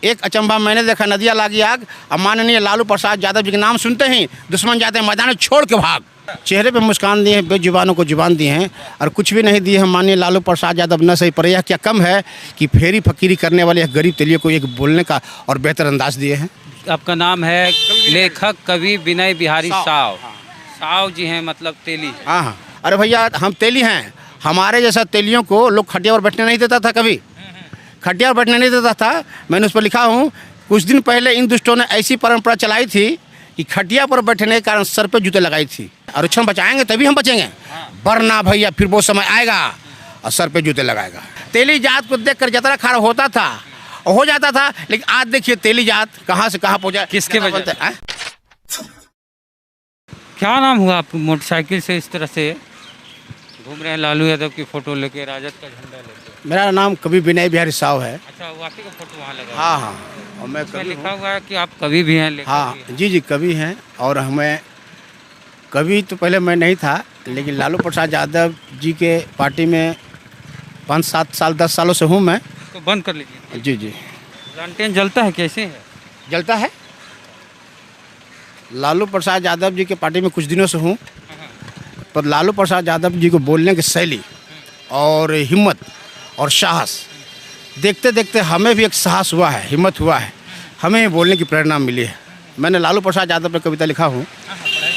एक अचंभा मैंने देखा, नदिया लागी आग। अब माननीय लालू प्रसाद यादव जी के नाम सुनते ही दुश्मन जाते हैं मैदान छोड़ के भाग। चेहरे पे मुस्कान दिए हैं, बेजुबानों को जुबान दिए हैं और कुछ भी नहीं दिए हैं माननीय लालू प्रसाद यादव। न सही पर यह क्या कम है कि फेरी फकीरी करने वाले गरीब तेलियों को एक बोलने का और बेहतर अंदाज दिए हैं। आपका नाम है लेखक कवि विनय बिहारी साव। साव जी हैं, मतलब तेली। हाँ हाँ, अरे भैया हम तेली हैं। हमारे जैसा तेलियों को लोग खटिया पर बैठने नहीं देता था, कभी खटिया पर बैठने नहीं देता था। मैंने उस पर लिखा हूँ, कुछ दिन पहले इन दुष्टों ने ऐसी परंपरा चलाई थी कि खटिया पर बैठने के कारण सर पे जूते लगाई थी। आरक्षण बचाएंगे तभी हम बचेंगे, वरना भैया फिर वो समय आएगा और सर पे जूते लगाएगा। तेली जात को देखकर जतरा खाड़ा होता था और हो जाता था, लेकिन आज देखिए तेली जात कहाँ से कहाँ पहुँचा, किसके वजह से? क्या नाम हुआ आप मोटरसाइकिल से इस तरह से घूम रहे हैं लालू यादव की फोटो लेके, राजद का झंडा लेके? मेरा नाम कवि विनय बिहारी साव है। अच्छा, वो आप ही का फोटो वहाँ लगा? हाँ हाँ, और मैं कवि लिखा हुआ है कि आप कवि भी हैं, लेखक हाँ भी हैं। जी जी कवि हैं। और हमें कवि तो पहले मैं नहीं था, लेकिन लालू प्रसाद यादव जी के पार्टी में 5-7 साल 10 सालों से हूँ मैं। तो बंद कर लीजिए। जी जी। लालटेन जलता है, कैसे है? जलता है। लालू प्रसाद यादव जी के पार्टी में कुछ दिनों से हूँ, पर लालू प्रसाद यादव जी को बोलने की शैली और हिम्मत और साहस देखते देखते हमें भी एक साहस हुआ है, हिम्मत हुआ है, हमें बोलने की प्रेरणा मिली है। मैंने लालू प्रसाद यादव पर कविता लिखा हूँ,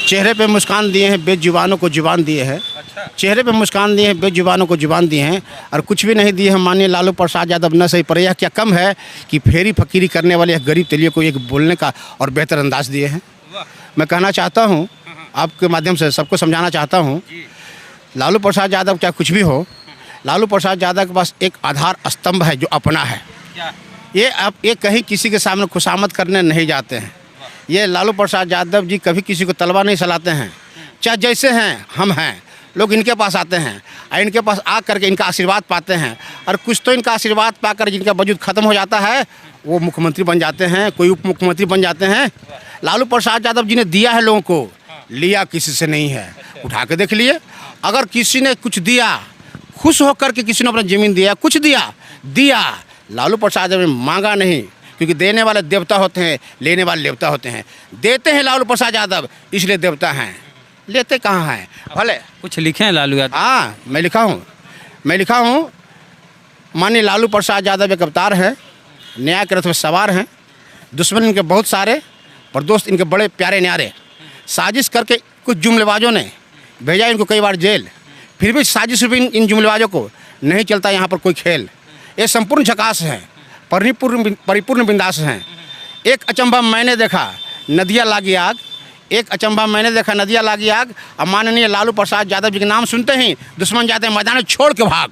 चेहरे पे मुस्कान दिए हैं, बेजुबानों को जुबान दिए हैं। चेहरे पे मुस्कान दिए हैं, बेजुबानों को जुबान दिए हैं और कुछ भी नहीं दिए हैं माननीय लालू प्रसाद यादव। न सही पर यह क्या कम है कि फेरी फकीरी करने वाले गरीब तेलियों को एक बोलने का और बेहतर अंदाज दिए हैं। मैं कहना चाहता हूँ, आपके माध्यम से सबको समझाना चाहता हूँ, लालू प्रसाद यादव चाहे कुछ भी हो, लालू प्रसाद यादव के पास एक आधार स्तंभ है जो अपना है। ये कहीं किसी के सामने खुशामद करने नहीं जाते हैं। ये लालू प्रसाद यादव जी कभी किसी को तलवार नहीं चलाते हैं। चाहे जैसे हैं हम हैं, लोग इनके पास आते हैं और इनके पास आ करके इनका आशीर्वाद पाते हैं और कुछ तो इनका आशीर्वाद पाकर जिनका वजूद ख़त्म हो जाता है वो मुख्यमंत्री बन जाते हैं, कोई उप मुख्यमंत्री बन जाते हैं। लालू प्रसाद यादव जी ने दिया है लोगों को, लिया किसी से नहीं है। उठा के देख लिए, अगर किसी ने कुछ दिया, खुश होकर के किसी ने अपना ज़मीन दिया, कुछ दिया, लालू प्रसाद यादव ने मांगा नहीं, क्योंकि देने वाले देवता होते हैं, लेने वाले देवता होते हैं। देते हैं लालू प्रसाद यादव, इसलिए देवता हैं, लेते कहाँ हैं। भले कुछ लिखे हैं लालू यादव? हाँ, मैं लिखा हूँ माननीय लालू प्रसाद यादव एक अवतार है, न्याय के रथ में सवार हैं। दुश्मन इनके बहुत सारे पर दोस्त इनके बड़े प्यारे न्यारे। साजिश करके कुछ जुमलेबाजों ने भेजा इनको कई बार जेल, फिर भी साजिश भी इन जुमलेबाजों को नहीं चलता यहाँ पर कोई खेल। ये संपूर्ण झकास हैं, परिपूर्ण बिंदास हैं। एक अचंभा मैंने देखा, नदिया लागी आग। एक अचंभा मैंने देखा, नदिया लागी आग। अब माननीय लालू प्रसाद यादव जी के नाम सुनते ही दुश्मन जाते हैं मैदान छोड़ के भाग।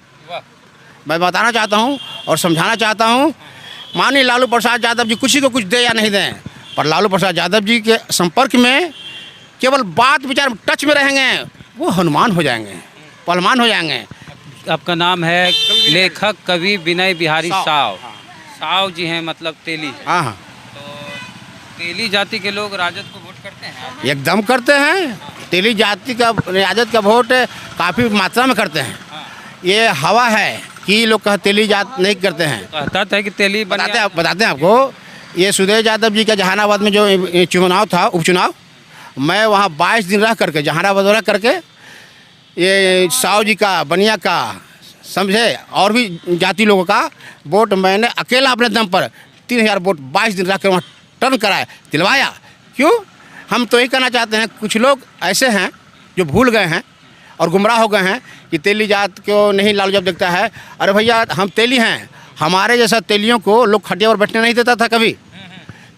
मैं बताना चाहता हूँ और समझाना चाहता हूँ, माननीय लालू प्रसाद यादव जी किसी को कुछ दे या नहीं दें, पर लालू प्रसाद यादव जी के संपर्क में केवल बात विचार टच में रहेंगे, वो हनुमान हो जाएंगे, पहलवान हो जाएंगे। आपका नाम है लेखक कवि विनय बिहारी साव। साव जी हैं, मतलब तेली। हाँ हाँ, तो तेली जाति के लोग राजद को वोट करते हैं? एकदम करते हैं। तेली जाति का राजद का वोट काफ़ी मात्रा में करते हैं। ये हवा है कि लोग तेली जात नहीं करते हैं। कहता है कि तेली बताते हैं आपको। ये सुदेश यादव जी का जहानाबाद में जो चुनाव था, उपचुनाव, मैं वहाँ 22 दिन रह करके जहानाबाद रह करके ये साव जी का, बनिया का, समझे, और भी जाति लोगों का वोट मैंने अकेला अपने दम पर 3000 वोट 22 दिन रह कर वहाँ टर्न कराया, दिलवाया। क्यों? हम तो यही कहना चाहते हैं, कुछ लोग ऐसे हैं जो भूल गए हैं और गुमराह हो गए हैं कि तेली जात को नहीं लालू जब देखता है। अरे भैया हम तेली हैं। हमारे जैसा तेलियों को लोग खटिया पर बैठने नहीं देता था, कभी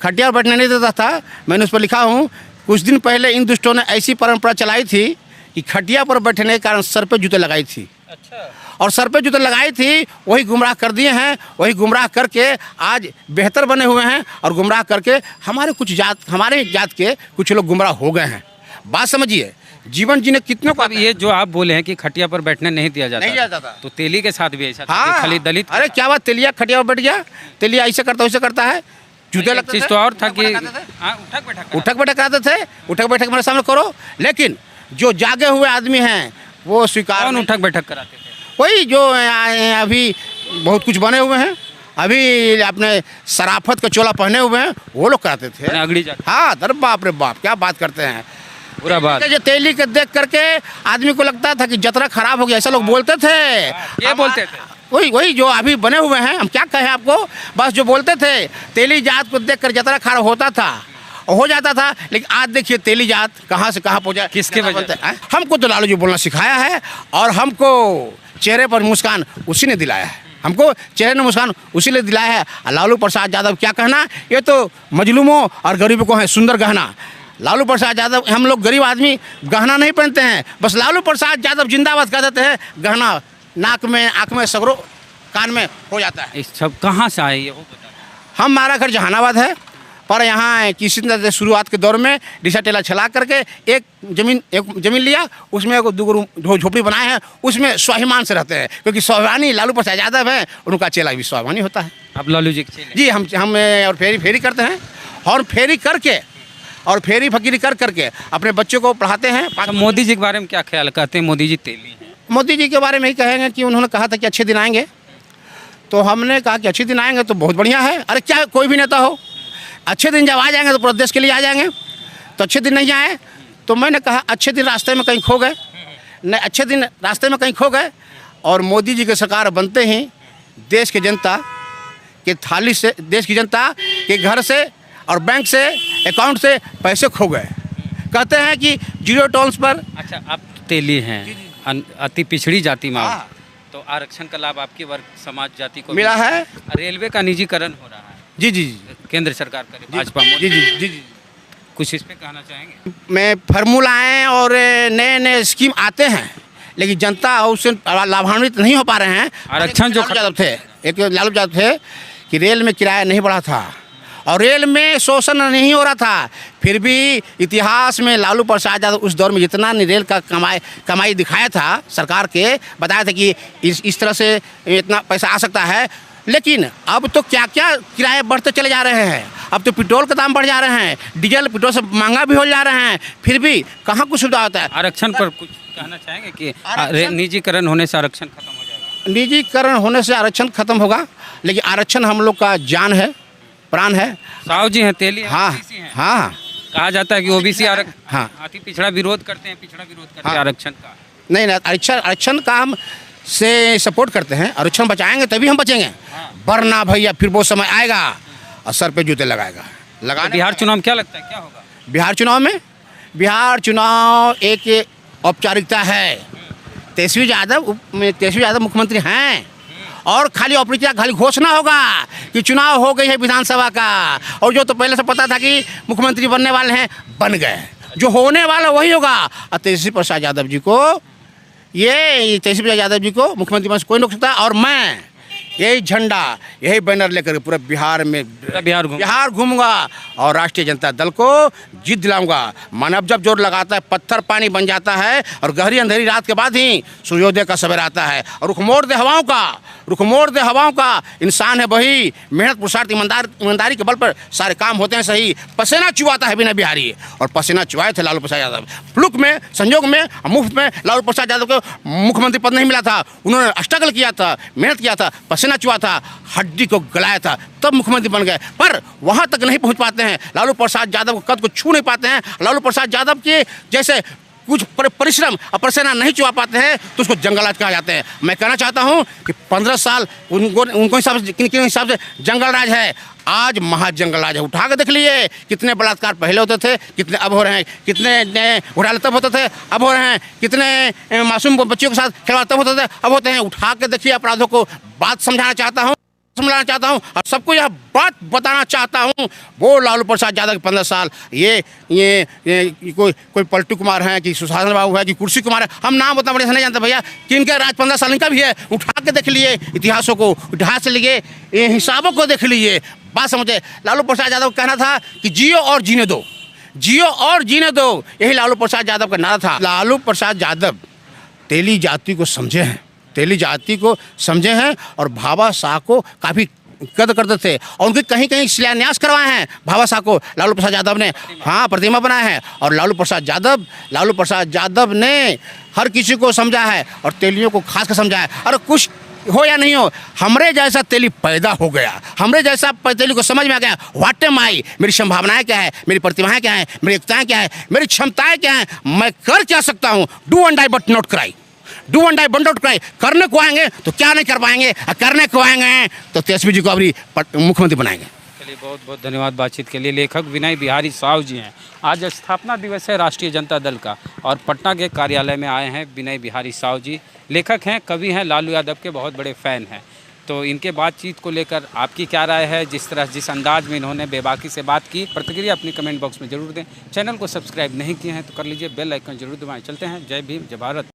खटिया पर बैठने नहीं देता था। मैंने उस पर लिखा हूँ, कुछ दिन पहले इन दुष्टों ने ऐसी परंपरा चलाई थी कि खटिया पर बैठने के कारण सर पे जूते लगाई थी। अच्छा। और सर पे जूते लगाई थी, वही गुमराह कर दिए हैं। वही गुमराह करके आज बेहतर बने हुए हैं और गुमराह करके हमारे जात के कुछ लोग गुमराह हो गए हैं। बात समझिए, जीवन जीने कितने को। ये जो आप बोले हैं कि खटिया पर बैठने नहीं दिया जाता था, तो तेली के साथ भी ऐसा था? हाँ, खाली दलित? अरे क्या बात, तेलिया खटिया पर बैठ गया, तेलिया ऐसे करता वैसे करता है। जूते लगते चीज़ तो और था कि उठक बैठक कराते थे। उठक बैठक मेरे सामने करो, लेकिन जो जागे हुए आदमी हैं वो स्वीकार। कौन उठक बैठक कराते थे? वही जो अभी बहुत कुछ बने हुए हैं, अभी अपने सराफत का चोला पहने हुए हैं वो लोग कराते थे। अगड़ी जाती हाँ, अरे बाप रे बाप, क्या बात करते हैं। बुरा बात। जो तेली के देख करके आदमी को लगता था कि जतरा खराब हो गया, ऐसा लोग बोलते थे। ये बोलते थे वही जो अभी बने हुए हैं, हम क्या कहें आपको, बस जो बोलते थे तेली जात को देख कर जतरा खराब होता था, हो जाता था। लेकिन आज देखिए तेली जात कहाँ से कहाँ पहुँचा। किसके वजह से? हमको तो लालू जी बोलना सिखाया है और हमको चेहरे पर मुस्कान उसी ने दिलाया है। हमको चेहरे में मुस्कान उसी ने दिलाया है। लालू प्रसाद यादव क्या कहना, ये तो मजलूमों और गरीबों को है सुंदर गहना। लालू प्रसाद यादव, हम लोग गरीब आदमी गहना नहीं पहनते हैं, बस लालू प्रसाद यादव जिंदाबाद कह देते हैं, गहना नाक में, आँख में, सगरों कान में हो जाता है। इस सब कहाँ से आए ये वो बता। हमारा घर जहानाबाद है, पर यहाँ किसी ने शुरुआत के दौर में रिक्शा टेला चला करके एक ज़मीन लिया, उसमें एक दो रूम झोपड़ी बनाए हैं, उसमें स्वाभिमान से रहते हैं, क्योंकि स्वाभिमानी लालू प्रसाद यादव है, उनका चेला भी स्वाभिमानी होता है। आप लालू जी के चेले? जी, हम और फेरी करते हैं, और फेरी करके और फेरी फकीरी कर करके अपने बच्चों को पढ़ाते हैं। अच्छा, मोदी जी के बारे में क्या ख्याल कहते हैं? मोदी जी तेली हैं। मोदी जी के बारे में ही कहेंगे कि उन्होंने कहा था कि अच्छे दिन आएंगे, तो हमने कहा कि अच्छे दिन आएंगे तो बहुत बढ़िया है। अरे क्या कोई भी नेता हो, अच्छे दिन जब आ जाएंगे तो पूरे देश के लिए आ जाएंगे, तो अच्छे दिन नहीं आए तो मैंने कहा अच्छे दिन रास्ते में कहीं खो गए, नहीं अच्छे दिन रास्ते में कहीं खो गए। और मोदी जी की सरकार बनते ही देश की जनता के थाली से, देश की जनता के घर से और बैंक से, अकाउंट से पैसे खो गए। कहते हैं कि जीरो टॉलरेंस पर। अच्छा, आप तेली हैं, अति पिछड़ी जाति में, हाँ। तो आरक्षण का लाभ आपकी वर्ग समाज जाति को मिला है। रेलवे का निजीकरण हो रहा है। जी जी केंद्र सरकार करे, भाजपा जी जी जी जी। कुछ इस पे कहना चाहेंगे? में फार्मूलाएँ और नए स्कीम आते हैं, लेकिन जनता उससे लाभान्वित नहीं हो पा रहे हैं। आरक्षण जो लालू यादव थे, एक लालू यादव थे कि रेल में किराया नहीं बढ़ा था और रेल में शोषण नहीं हो रहा था, फिर भी इतिहास में लालू प्रसाद यादव उस दौर में जितना रेल का कमाई दिखाया था, सरकार के बताया था कि इस तरह से इतना पैसा आ सकता है। लेकिन अब तो क्या क्या किराए बढ़ते चले जा रहे हैं। अब तो पेट्रोल का दाम बढ़ जा रहे हैं, डीजल पेट्रोल से महंगा भी हो जा रहे हैं, फिर भी कहाँ कुछ सुविधा होता है। आरक्षण पर कुछ कहना चाहेंगे कि निजीकरण होने से आरक्षण खत्म हो जाएगा? निजीकरण होने से आरक्षण खत्म होगा, लेकिन आरक्षण हम लोग का जान है, प्राण है। साहू जी हैं, तेली हैं, हाँ OBC हैं। हाँ, कहा जाता है कि ओबीसी हाँ। आरक्षण, अति पिछड़ा विरोध करते हैं, पिछड़ा विरोध करते हैं हाँ। आरक्षण का। नहीं आरक्षण का हम से सपोर्ट करते हैं। आरक्षण बचाएंगे तभी हम बचेंगे, वरना भैया फिर वो समय आएगा और सर पे जूते लगाएगा। तो बिहार चुनाव में क्या लगता है क्या होगा? बिहार चुनाव एक औपचारिकता है। तेजस्वी यादव मुख्यमंत्री हैं और खाली औपचारिकता, खाली घोषणा होगा कि चुनाव हो गई है विधानसभा का, और जो तो पहले से पता था कि मुख्यमंत्री बनने वाले हैं बन गए, जो होने वाला वही होगा। और तेजस्वी प्रसाद यादव जी को मुख्यमंत्री बन से कोई नहीं रोक सकता। और मैं यही झंडा, यही बैनर लेकर पूरा बिहार घूमूंगा और राष्ट्रीय जनता दल को जीत दिलाऊंगा। मानव जब जोर लगाता है पत्थर पानी बन जाता है, और गहरी अंधेरी रात के बाद ही सूर्योदय का सवेरा आता है। और रुख मोड़ दे हवाओं का इंसान है वही, मेहनत पुरुषार्थ ईमानदारी के बल पर सारे काम होते हैं सही। पसीना चुवाता है बिना बिहारी, और पसीना चुवाए थे लालू प्रसाद यादव। फ्लुक में, संयोग में, मुफ्त में लालू प्रसाद यादव को मुख्यमंत्री पद नहीं मिला था। उन्होंने स्ट्रगल किया था, मेहनत किया था, पसीना चुआ था, हड्डी को गलाया था, तब मुख्यमंत्री बन गए। पर वहां तक नहीं पहुंच पाते हैं, लालू प्रसाद यादव के कद को छू नहीं पाते हैं। लालू प्रसाद यादव के जैसे कुछ परिश्रम और पसीना नहीं चुआ पाते हैं तो उसको जंगलराज कहा जाता है। मैं कहना चाहता हूं कि 15 साल उनको हिसाब से, किन हिसाब से जंगल राज है, आज महाजंगल राज है। उठा के देख लिए कितने बलात्कार पहले होते थे, कितने अब हो रहे हैं, कितने घोटाले तब होते थे अब हो रहे हैं, कितने मासूम बच्चियों के साथ खिलवाड़ तब होते थे अब होते हैं। उठा के देखिए अपराधों को। बात समझाना चाहता हूँ और सबको यह बात बताना चाहता हूँ, वो लालू प्रसाद यादव के 15 साल, ये कोई पलटू कुमार हैं कि सुशासन बाबू है कि कुर्सी कुमार है, हम नाम उतना बड़े से नहीं जानते भैया। किनका राज 15 साल इनका भी है। उठा के देख लिए इतिहासों को, इतिहास से लिए हिसाबों को देख लीजिए, बात समझे। लालू प्रसाद यादव का कहना था कि जियो और जीने दो, यही लालू प्रसाद यादव का नारा था। लालू प्रसाद यादव तेली जाति को समझे हैं और भाभा शाह को काफ़ी कदर करते थे, और उनके कहीं कहीं शिलान्यास करवाए हैं भाभा शाह को लालू प्रसाद यादव ने। हाँ, प्रतिमा बनाए हैं। और लालू प्रसाद यादव ने हर किसी को समझा है और तेलियों को खास कर समझा है। और कुछ हो या नहीं हो, हमरे जैसा तेली पैदा हो गया, हमरे जैसा तेली को समझ में आ गया व्हाट एम आई, मेरी संभावनाएं क्या है, मेरी प्रतिभाएं क्या है, मेरी एकताएं क्या है, मेरी क्षमताएं क्या है, मैं कर क्या सकता हूँ। Do and die but not cry, do and die but not cry. करने को आएंगे तो क्या नहीं कर पाएंगे, और करने को आएंगे तो तेजस्वी जी को अभी मुख्यमंत्री बनाएंगे। चलिए, बहुत बहुत धन्यवाद बातचीत के लिए। लेखक विनय बिहारी साहू जी हैं। आज स्थापना दिवस है राष्ट्रीय जनता दल का और पटना के कार्यालय में आए हैं विनय बिहारी साहू जी। लेखक हैं, कवि हैं, लालू यादव के बहुत बड़े फ़ैन हैं। तो इनके बातचीत को लेकर आपकी क्या राय है? जिस अंदाज में इन्होंने बेबाकी से बात की, प्रतिक्रिया अपनी कमेंट बॉक्स में जरूर दें। चैनल को सब्सक्राइब नहीं किए हैं तो कर लीजिए, बेल आइकन जरूर दबाएं। चलते हैं, जय भीम, जय भारत।